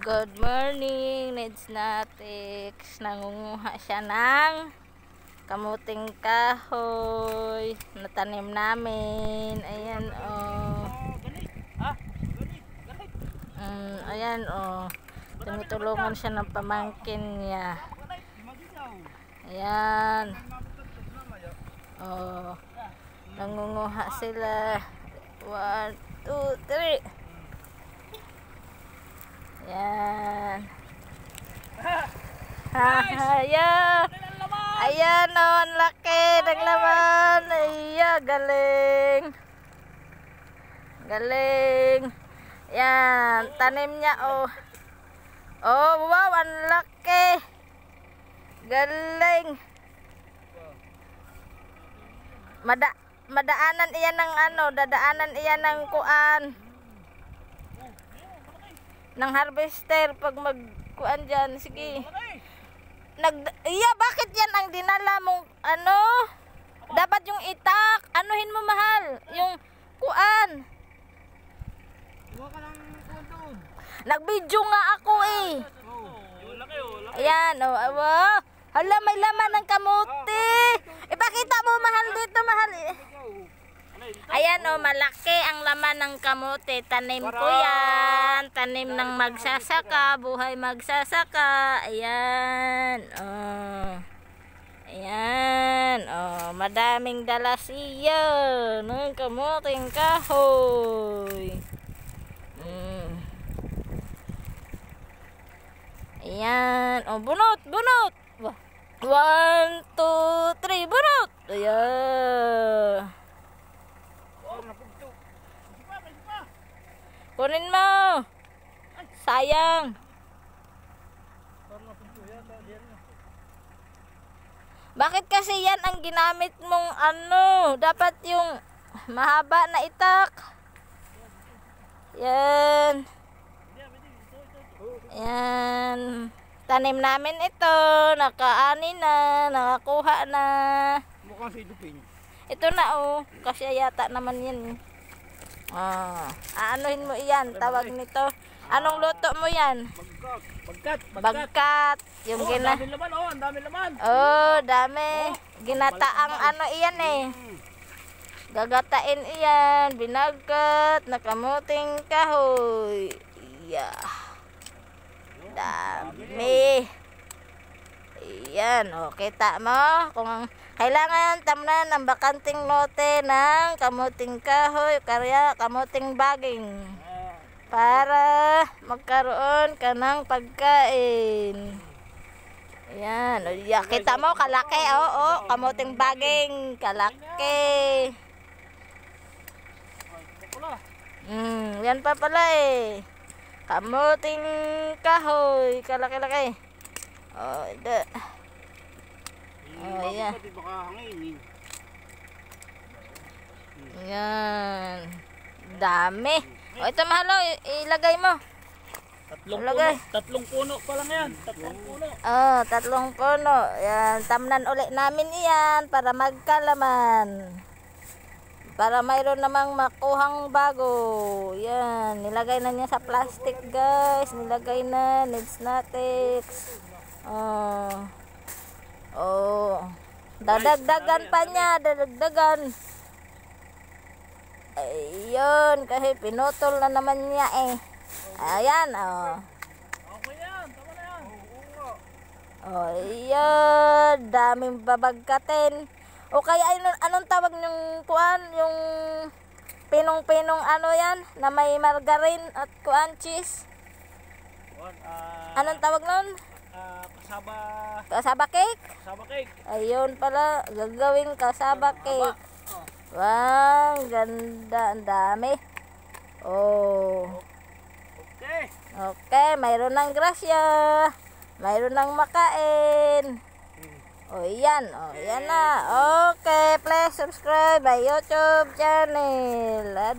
Good morning, Neds Natics. Nangunguha siya ng kamuting kahoy na tanim namin. Ayan ayan tumutulungan siya ng pamangkin niya. Ayan. Nangunguha sila. 1, 2, 3. Ayan. Ayan. Ayan ang laki ng laman. Ayan, galing. Galing. Ayan, tanim niya oh, wow, ang laki. Galing. Madaanan iyan ng dadaanan iyan ng kuan. Ng harvester pag magkuan dyan. Sige. Bakit yan ang dinala mong dapat yung itak. Anuhin mo, mahal. Yung kuan. Nag-video nga ako eh. Ayan, hala, may laman ng kamuti. Ipakita mo, mahal, dito, mahal. Ayan malaki ang laman ng kamuti. Tanim ko yan. Tanim ng magsasaka. Buhay magsasaka. Ayan. Ayan. Madaming dalas iyan ng kamuting kahoy. Ayan. Bunot. 1, 2, 3. Bunot. Ayan. Kunin mo. Sayang. Bakit kasi yan ang ginamit mong dapat yung mahaba na itak. Yan. Yan. Tanim namin ito. Nakaani na. Nakakuha na. Mukhang sidupin. Ito na kasi yata naman yan. Aanuhin mo iyan, tawag nito. Anong luto mo yan? Bagkat. Yung dami laman, ang dami laman. Dami. Ginataang iyan eh. Gagatain iyan, binagkat, nakamuting kahoy. Dami. Ayan, kita mo kung kailangan tamnan ang bakanting lote ng kamuting kahoy, kaya kamuting baging para magkaroon ka ng pagkain. Ayan, kita mo kalaki kamuting baging, kalaki. Yan pa pala eh. Kamuting kahoy, kalaki-laki. Ayan. Ayan. Dami. Ito mahalo, ilagay mo. Tatlong puno pa lang yan. 3 puno. 3 puno. Ayan, tamnan ulit namin iyan para magkalaman. Para mayroon namang makuhang bago. Yan, nilagay na niya sa plastic, guys. Nilagay na, Neds Natics. Dadagdagan pa niya, dadagdagan. Ayun, kasi pinutol na naman niya eh. Ayan, Okay yan, tama na yan. Ayan, daming babagkatin. Kaya anong tawag yung kuan, yung pinong-pinong yan, na may margarine at kuan cheese? Anong tawag nun? Kasaba cake? Kasaba cake. Ayun pala, gagawin kasaba cake. Wow, ganda, ang dami. Okay, mayroon ng grasya. Mayroon ng makain. Yan na. Okay, please subscribe my YouTube channel.